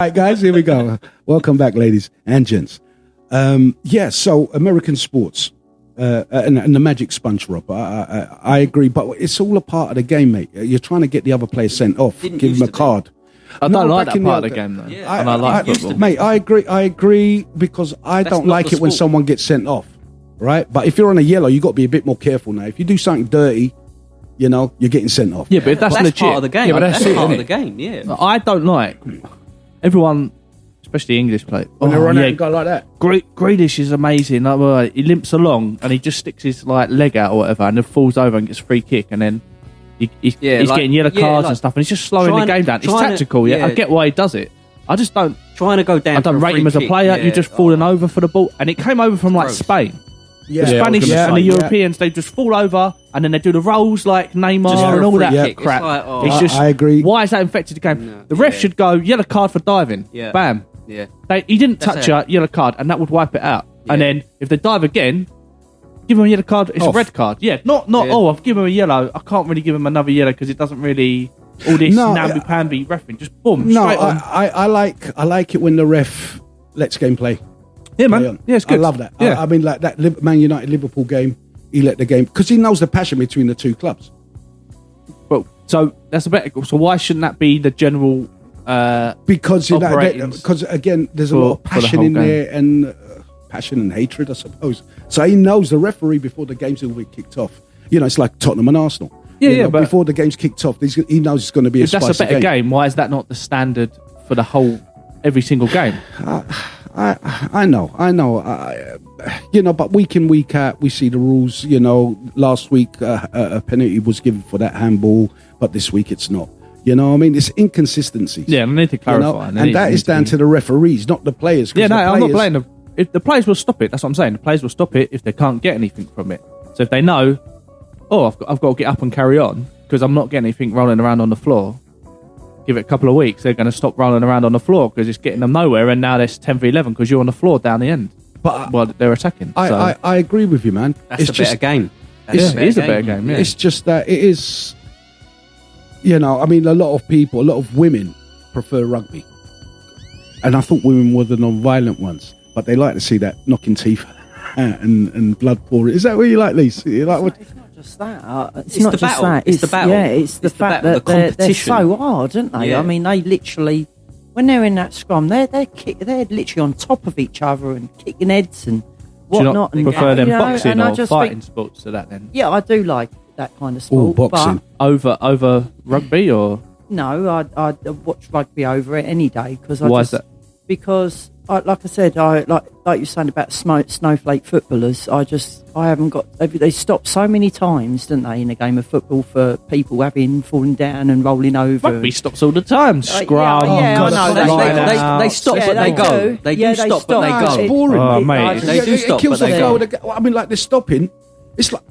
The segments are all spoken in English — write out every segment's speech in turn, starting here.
right, guys, here we go. Welcome back, ladies and gents. So American sports and the magic sponge, Rob. I agree, but it's all a part of the game, mate. You're trying to get the other player sent off, give him a card. I don't like that part of the game, though. Yeah. And I like football. Mate, I agree because I don't like it when someone gets sent off, right? But if you're on a yellow, you got to be a bit more careful now. If you do something dirty, you're getting sent off. Yeah, but that's legit. Part of the game. Yeah, but that's part of the game, yeah. I don't like everyone, especially English players. When they run out and go like that. Grealish is amazing. Like, he limps along and he just sticks his leg out or whatever and then falls over and gets a free kick and then he's getting yellow cards and stuff and he's just slowing the game down. It's tactical, I get why he does it. I just don't... Trying to go down. I don't rate him as a player. You're just falling over for the ball. And it came over from like Spain. Yeah. The Spanish and the Europeans, they just fall over and then they do the rolls like Neymar and all that crap. It's just, I agree. Why has that infected the game? No. The ref should go, yellow card for diving. Yeah. Bam. Yeah. He didn't touch a yellow card and that would wipe it out. Yeah. And then if they dive again, give him a yellow card. It's a red card. Yeah, not I've given him a yellow. I can't really give him another yellow because it doesn't really... All this namby-pamby reffing, just boom, straight on. I like it when the ref lets game play. Yeah, man. Yeah, it's good. I love that. Yeah. I mean, like that Man United Liverpool game, he let the game because he knows the passion between the two clubs. Well, so that's a better. So why shouldn't that be the general? Because again, there's a lot of passion in there and passion and hatred, I suppose. So he knows the referee before the game's will be kicked off. It's like Tottenham and Arsenal. But before the game's kicked off, he knows it's going to be a spicy game. If that's a better game, why is that not the standard for every single game? I know. But week in, week out, we see the rules. Last week a penalty was given for that handball, but this week it's not. It's inconsistencies. Yeah, I need to clarify. And that is down to the referees, not the players. Yeah, I'm not blaming them. If the players will stop it, that's what I'm saying. The players will stop it if they can't get anything from it. So if they know, I've got to get up and carry on because I'm not getting anything rolling around on the floor. Give it a couple of weeks, they're going to stop rolling around on the floor because it's getting them nowhere. And now there's 10 v 11 because you're on the floor down the end. But they're attacking. I agree with you, man. That's a better game. It is a better game. Yeah. It's just that it is. A lot of women prefer rugby, and I thought women were the non-violent ones, but they like to see that knocking teeth and blood pouring. Is that what you like, Lise? You like what? It's not just that. It's not just battle. That. It's the battle. Yeah, it's the fact that they're so hard, aren't they? Yeah. I mean, they literally, when they're in that scrum, they're literally on top of each other and kicking heads and whatnot. Do you not prefer them boxing or fighting sports to that then? Yeah, I do like that kind of sport. Boxing over rugby or no? I'd watch rugby over it any day because why is that? Because like I said, like you're saying about snowflake footballers. I haven't got. They stopped so many times, didn't they, in a game of football for people falling down and rolling over. Rugby stops all the time. Scrum. They stop, but they go. They do stop, but they go. It's boring. Oh, mate. They do stop, but they go. I mean, like they're stopping. It's like.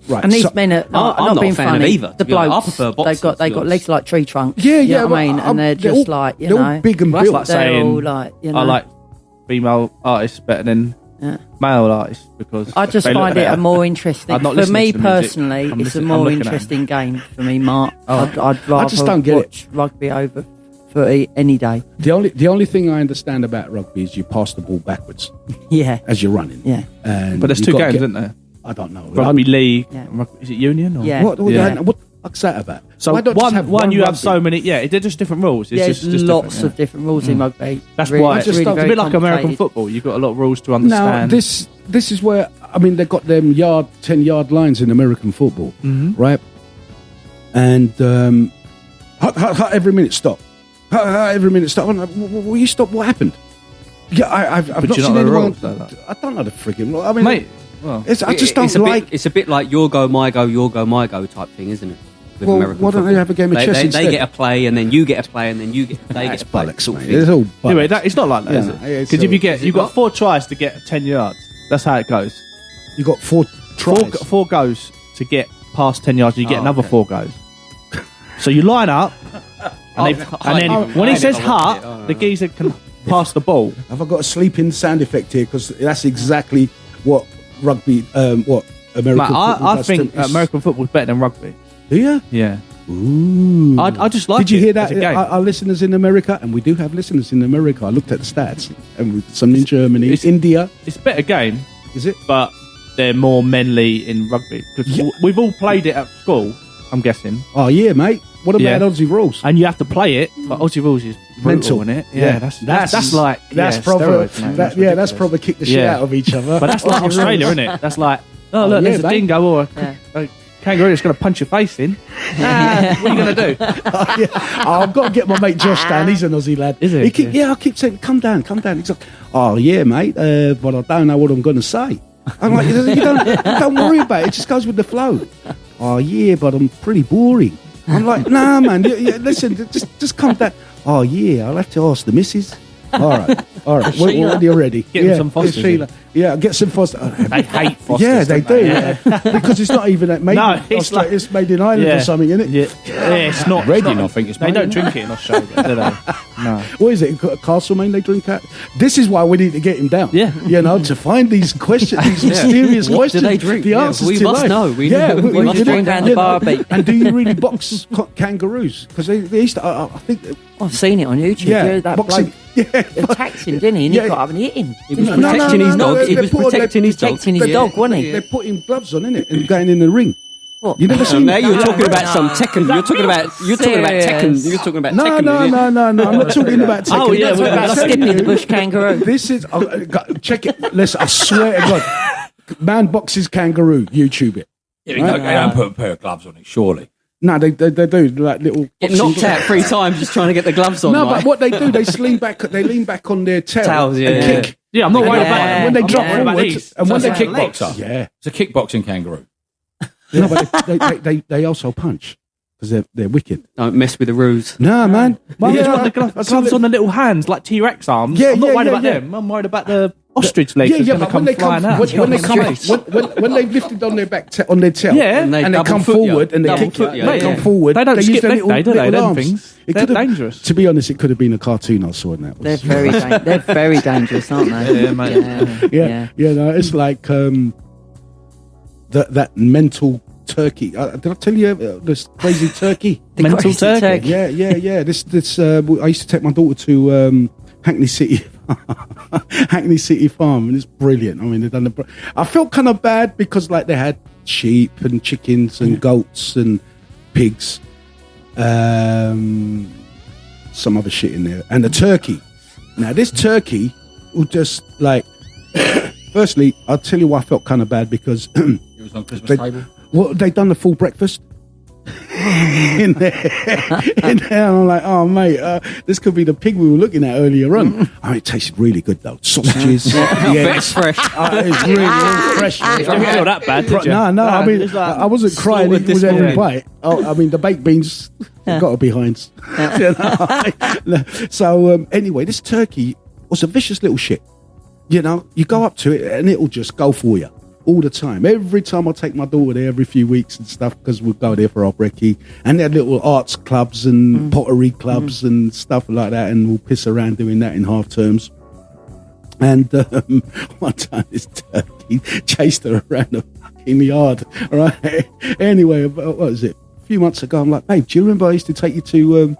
Right, and these men are I'm not being a fan funny. of either. The blokes, I prefer boxing, they got legs like tree trunks. Yeah. You know what I mean, and they're just like they're all big and built. Like saying, I like female artists better than male artists because I just find it a more interesting. For me personally, it's a more interesting game for me, Mark. I'd rather watch rugby over footy any day. The only thing I understand about rugby is you pass the ball backwards. Yeah, as you're running. Yeah, but there's two games, isn't there? I don't know. Rugby league. Yeah. Is it union? Or? Yeah. What the fuck's that about? So one you have so many. Yeah, they're just different rules. It's just lots of different rules in rugby. That's why it's a bit like American football. You've got a lot of rules to understand. Now this is where they've got them 10-yard lines in American football, right? And every minute stop. Every minute stop. Will you stop? What happened? Yeah, I've not seen anyone. I don't know the frigging rule. I mean, mate. Well, I just don't like. It's a bit like your go, my go, your go, my go type thing, isn't it? With American why don't they have a game of chess instead? They get a play, and then you get a play, and then they get a play. It's all anyway, it's not like that, is it? Because if you've got 4 tries to get 10 yards. That's how it goes. You got 4 tries. 4 goes to get past 10 yards. You get another 4 goes. So you line up, and then when he says "hut," the geezer can pass the ball. Have I got a sleeping sound effect here? Because that's exactly what rugby, what American football I think American football is better than rugby. Do you? Yeah. Ooh. I just like it. Did you hear that? as a game. Our listeners in America, and we do have listeners in America. I looked at the stats, and with some in Germany, India. It's a better game, Is it? but they're more manly in rugby. Because we've all played it at school, I'm guessing. Oh yeah, mate. What about Aussie rules? And you have to play it, but Aussie rules is brutal, isn't it? Yeah, that's like proper. Steroids, That's proper kick the shit out of each other. But that's like Australia, isn't it? That's like, oh look, there's a dingo or a kangaroo that's going to punch your face in. What are you going to do? I've got to get my mate Josh down. He's an Aussie lad. Is he? I keep saying, come down. He's like, oh yeah, mate, but I don't know what I'm going to say. I'm like, you don't worry about it. It just goes with the flow. Oh yeah, but I'm pretty boring. I'm like, nah, man. Listen, just come down. Oh yeah, I'll have to ask the missus. All right. When you're ready, get some Fosters. Yeah, get some Fosters. They hate Fosters. Yeah, they do. Yeah. Because it's not even made. No, it's made in Ireland or something, isn't it? Yeah, it's not Reading. I think it's. They don't drink it in Australia, do they? No. What is it? Castlemaine they drink at? This is why we need to get him down. Yeah. To find these questions, these mysterious What questions. do they drink? The answers we to must life. know. We must drink around the barbie. And do you really box kangaroos? Because they used to. I think. I've seen it on YouTube. Yeah, That boxing. bloke attacked him, didn't he? And he got up and hit him. He was protecting his dog. He was protecting his dog. Protecting his dog, wasn't he? They're putting gloves on, innit, and going in the ring. What? You never seen Now that? you're talking about some Tekken. You're talking about Tekken. You're talking about Tekken. No. I'm not talking about Tekken. Oh, yeah, I'm we're talking about Skippy the bush kangaroo. This is check it. Listen, I swear to God, man boxes kangaroo. YouTube it. Yeah, they don't put a pair of gloves on it, surely. No, they do like little. Get knocked out 3 times just trying to get the gloves on. No, right? but what they do, they lean back on their Tails, and kick. Yeah, I'm not worried about when they I'm drop not worried about forward, these. and when It's they a kickboxer. Yeah, It's a kickboxing kangaroo. no, but they also punch because they're wicked. Don't mess with the ruse. Nah, man. You just want the gloves on the little hands like T-Rex arms. Yeah, I'm not worried about yeah. them. I'm worried about the ostrich legs that's going to come flying out. When they've lifted on their back, on their tail, Yeah. and they double come foot you. forward and they Double kick foot it, you, they yeah. come forward. They don't use skip their leg day, do they? little Them arms. things. It They're could have- dangerous. To be honest, it could have been a cartoon I saw in that. They're very dangerous, aren't they? Yeah, mate. Yeah. No, it's like that mental turkey. Did I tell you this crazy turkey? The Mental crazy turkey. Yeah. This. I used to take my daughter to Hackney City. Hackney City Farm, and it's brilliant. I mean, they've done I felt kind of bad because like they had sheep and chickens and goats and pigs, some other shit in there, and a turkey. Now this turkey will just like. Firstly, I'll tell you why I felt kind of bad because It was on Christmas table. well, they done the full breakfast. in there, and I'm like, oh mate, this could be the pig we were looking at earlier on. I mean, it tasted really good though. Sausages, It's fresh. it's really fresh. You didn't feel that bad, did you? No. I mean, it's like I wasn't crying slaughtered with this every morning. bite. Oh, I mean, the baked beans got to be Heinz. So anyway, this turkey was a vicious little shit. You know, you go up to it and it'll just go for you all the time. Every time I take my daughter there every few weeks and stuff, because we'll go there for our brekkie, and they had little arts clubs and pottery clubs and stuff like that, and we'll piss around doing that in half terms. And one time this turkey chased her around the fucking yard, right? Anyway, what was it? A few months ago, I'm like, babe, do you remember I used to take you to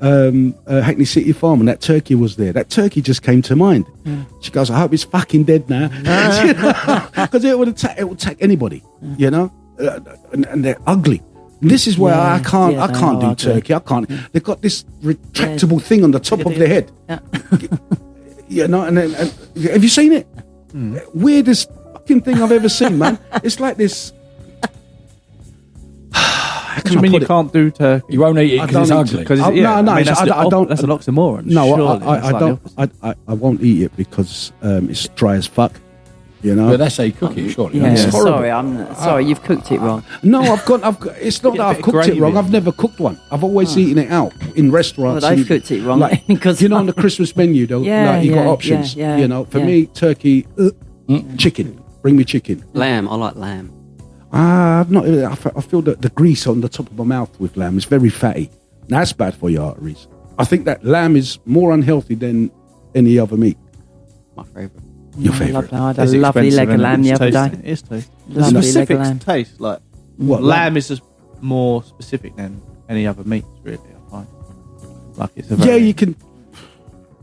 Hackney City Farm, and that turkey was there. That turkey just came to mind. She goes, I hope it's fucking dead now, because it would attack anybody, you know, and they're ugly. And this is where I can't do turkey. I can't. They've got this retractable thing on the top of their head, you know. And have you seen it? Weirdest fucking thing I've ever seen, man. It's like this. What do you mean you can't do turkey? You won't eat it because it's ugly. Because I don't. That's an oxymoron. No, surely. I don't. I won't eat it because it's dry as fuck. You know. But that's how you cook it, surely. Yeah, It's horrible. sorry, I'm sorry. You've cooked it wrong. No, I've got. It's not Get a that I've bit of cooked it gravy. wong. I've never cooked one. I've always eaten it out in restaurants. Well, they've and- cooked it wrong, like, because you know, on the Christmas menu, though, like you got options. You know, for me, turkey, chicken. Bring me chicken. Lamb. I like lamb. I've not. I feel that the grease on the top of my mouth with lamb is very fatty. That's bad for your arteries. I think that lamb is more unhealthy than any other meat. My favourite. Your favourite. I had a lovely leg of lamb the other day. It's tasty. Lovely leg Specific of lamb. taste, like What, lamb is just more specific than any other meats, really, I find. Like it's a Yeah, you can.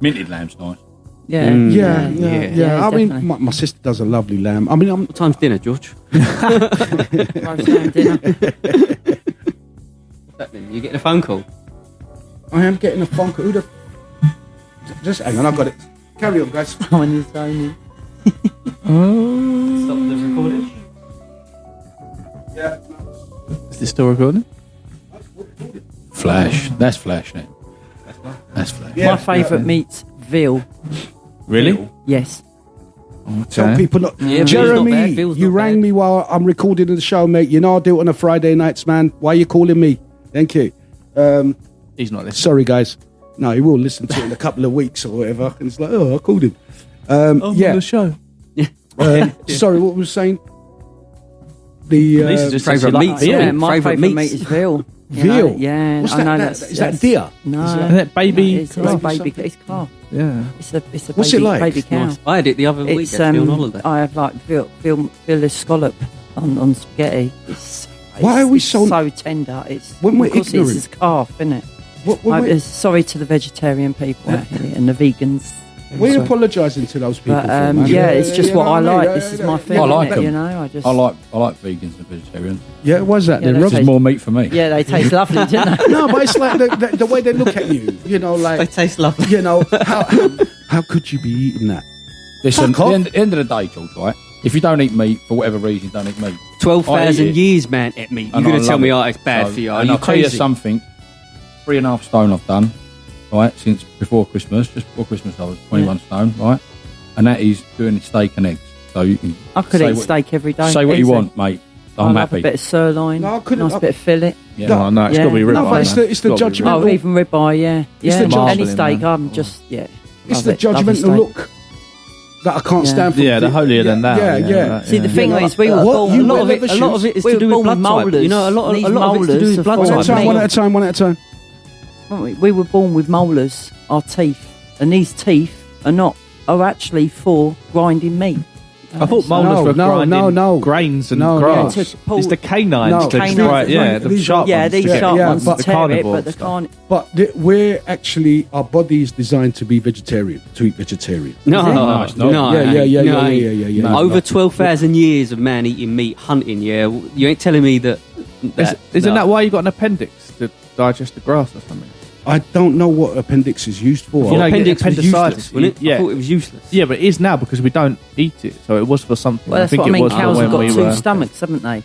Minted lamb's nice. Yeah. Yeah. I mean, definitely. my sister does a lovely lamb. I mean, What time's dinner, George? Roast lamb dinner. What's happening? You getting a phone call? I am getting a phone call. Who the? Just hang on, I've got it. Carry on, guys. On his own. Stop the recording. Yeah. Is this still recording? Flash. That's Flash, isn't it? That's Flash. Yeah. My favourite meat's veal. Really? Yes. Tell people not. Yeah, Veal's Jeremy, not bad, Veal's you not rang bad. me while I'm recording the show, mate. You know I do it on a Friday nights, man. Why are you calling me? Thank you. He's not listening. Sorry, guys. No, he will listen to it in a couple of weeks or whatever. And it's like, oh, I called him. On the show. Sorry, what was I saying? The This is just favourite like meats, veal. Yeah, my Favourite favourite meats. meat is veal. You Veal? know, yeah, What's I know that? that's Is that deer? No, Isn't that baby? It's calf? baby. It's calf. Yeah. It's a What's baby, it like? baby cow. Nice. I had it the other week It's actually on holiday. I have like veal scallop on spaghetti. Why are we so- so tender? It's When we're because ignorant. it's calf, isn't it? We're Sorry to the vegetarian people out here and the vegans. Sorry. apologising to those people. But for, man. yeah, it's just you what know I mean? like. Yeah, This is yeah, my yeah. thing. I like you 'em. know, I just I like vegans and vegetarians. Yeah, why's that? Yeah, then, that's Rob? There's more meat for me. yeah, they taste lovely, don't they? No, but it's like the way they look at you. You know, They like taste lovely. you know how could you be eating that? Listen, Fuck off. at the end of the day, George, right? If you don't eat meat for whatever reason, you don't eat meat. 12,000 I eat it. years, man, at meat. You're And going I to tell love me, it. oh, it's bad So- for you. Are and you I'll tell you crazy? something. 3.5 stone I've done, right, since before Christmas. Just before Christmas, I was 21 stone, right? And that is doing steak and eggs. So you can I could say eat what- steak every day. Say what you easy. want, mate. I I'm love happy. a bit of sirloin, No, I couldn't- nice bit of fillet. Yeah. Oh, no, it's Yeah. got to be ribeye. No, but it's man. the Gotta be judgment- ribeye. Oh, even ribeye, yeah. It's Yeah, the any judgment, steak, man. I'm just, yeah. It's love the it, lovely judgmental steak. look that I can't Yeah. stand for. Yeah, the holier than thou. Yeah, yeah. that, See, the thing Yeah, is, we were what? born... You a lot wear of it, leather a lot of shoes? it is We to were do with born blood with type. molars. You know, a lot These of it's to do molars with blood One at a type. time, one at a time, one at a time. We were born with molars, our teeth, and these teeth are actually for grinding meat. I thought molars were grinding grains and No, grass. no. To pull- It's the canines. No, that canines right, that yeah, grind- the these sharp Yeah, ones. these Yeah, sharp yeah, ones but- to tear it, carnivore but the stuff. carn... But we're actually, our body is designed to be vegetarian, to eat vegetarian. No, No, it's not. no. Yeah. Over 12,000 years of man eating meat, hunting, yeah. You ain't telling me that... Isn't that why you got an appendix to digest the grass or something? I don't know what appendix is used for. You know, appendix was appendicitis, useless, wasn't it? yeah. I thought it was useless. Yeah, but it is now because we don't eat it. So it was for something. Well, that's I think what I it mean. was for Cows have when got we two were. stomachs, haven't they?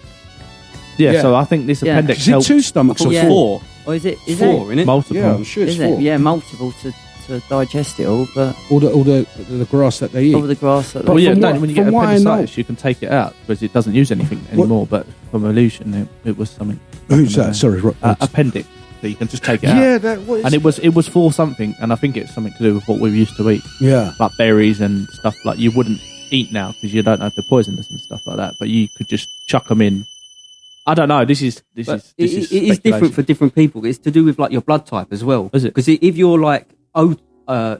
Yeah, so I think this Yeah. appendix Is it helps 2 stomachs or Yeah. 4? Or is it? Is Four, it? innit? multiple. Yeah, I'm sure it's Is 4. it? Yeah, multiple to digest it all, but All the grass that they eat. over the grass. That But Well, yeah, from don't, what- when you get from what I know- appendicitis, you can take it out because it doesn't use anything anymore. But from illusion, it was something. Who's that? Sorry, Appendix. So you can just take it out. yeah, that was. And it was for something, and I think it's something to do with what we used to eat, Yeah. like berries and stuff like you wouldn't eat now because you don't know if they're poisonous and stuff like that. But you could just chuck them in. I don't know. This is But this it is is speculation. different for different people. It's to do with like your blood type as well. Is it? Because if you're like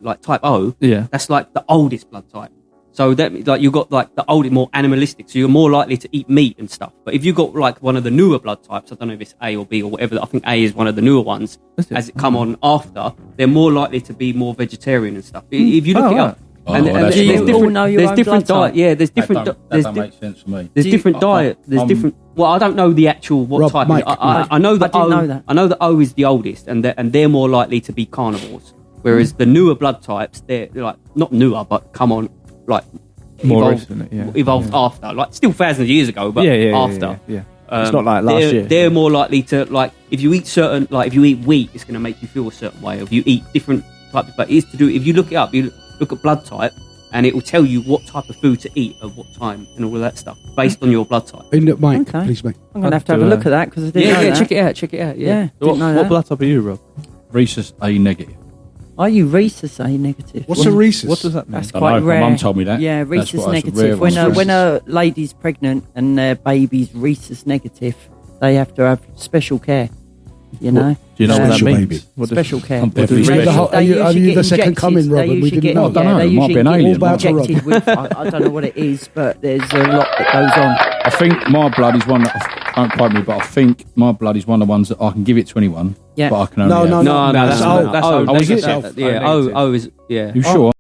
like type O, Yeah. that's like the oldest blood type. So that like you got like the oldest, more animalistic. So you're more likely to eat meat and stuff. But if you got like one of the newer blood types, I don't know if it's A or B or whatever. I think A is one of the newer ones. Is it? As it come on after, they're more likely to be more vegetarian and stuff. If you look Oh, it up. Oh, And, well, and that's there's cool. different, Know your there's own different blood diet. type. Yeah, there's That different. don't There's make sense for me. There's different diet. There's I'm- different. Well, I don't know the actual what Rob, type. Mike, I know that I didn't O. know that. I know that O is the oldest, and they're more likely to be carnivores. Whereas the newer blood types, they're like not newer, but come on, like More evolved, recent, yeah. evolved after, like still thousands of years ago, but after. Yeah. It's not like last they're, year. They're more likely to like if you eat certain, like if you eat wheat, it's going to make you feel a certain way. If you eat different types, but it's to do. If you look it up, you look at blood type, and it will tell you what type of food to eat at what time and all of that stuff based on your blood type. In the mic, Okay. please, mate. I'm gonna have to have a look at that because I didn't know that. Check it out. Check it out. Yeah, What, didn't know what that. blood type are you, Rob? Rhesus A negative. Are you rhesus A negative? What's a rhesus? What does that mean? That's I quite know, my rare. mum told me that. Yeah, That's rhesus what I said, negative. rare ones. When a lady's pregnant and their baby's rhesus negative, they have to have special care. You know, Do you know what that Special means? baby. What does- special care. I'm What does definitely it special. mean? Are you usually the get second coming, injected- Rob, they and we usually didn't get- know? I don't know, they it might be an usually alien, get might be. injected with. I don't know what it is, but there's a lot that goes on. I think my blood is one that don't quote me, but I think my blood is one of the ones that I can give it to anyone, Yeah. but I can only No, have. no, No, that's O. O. That's O. That's Negative. yeah, O O is yeah. You sure?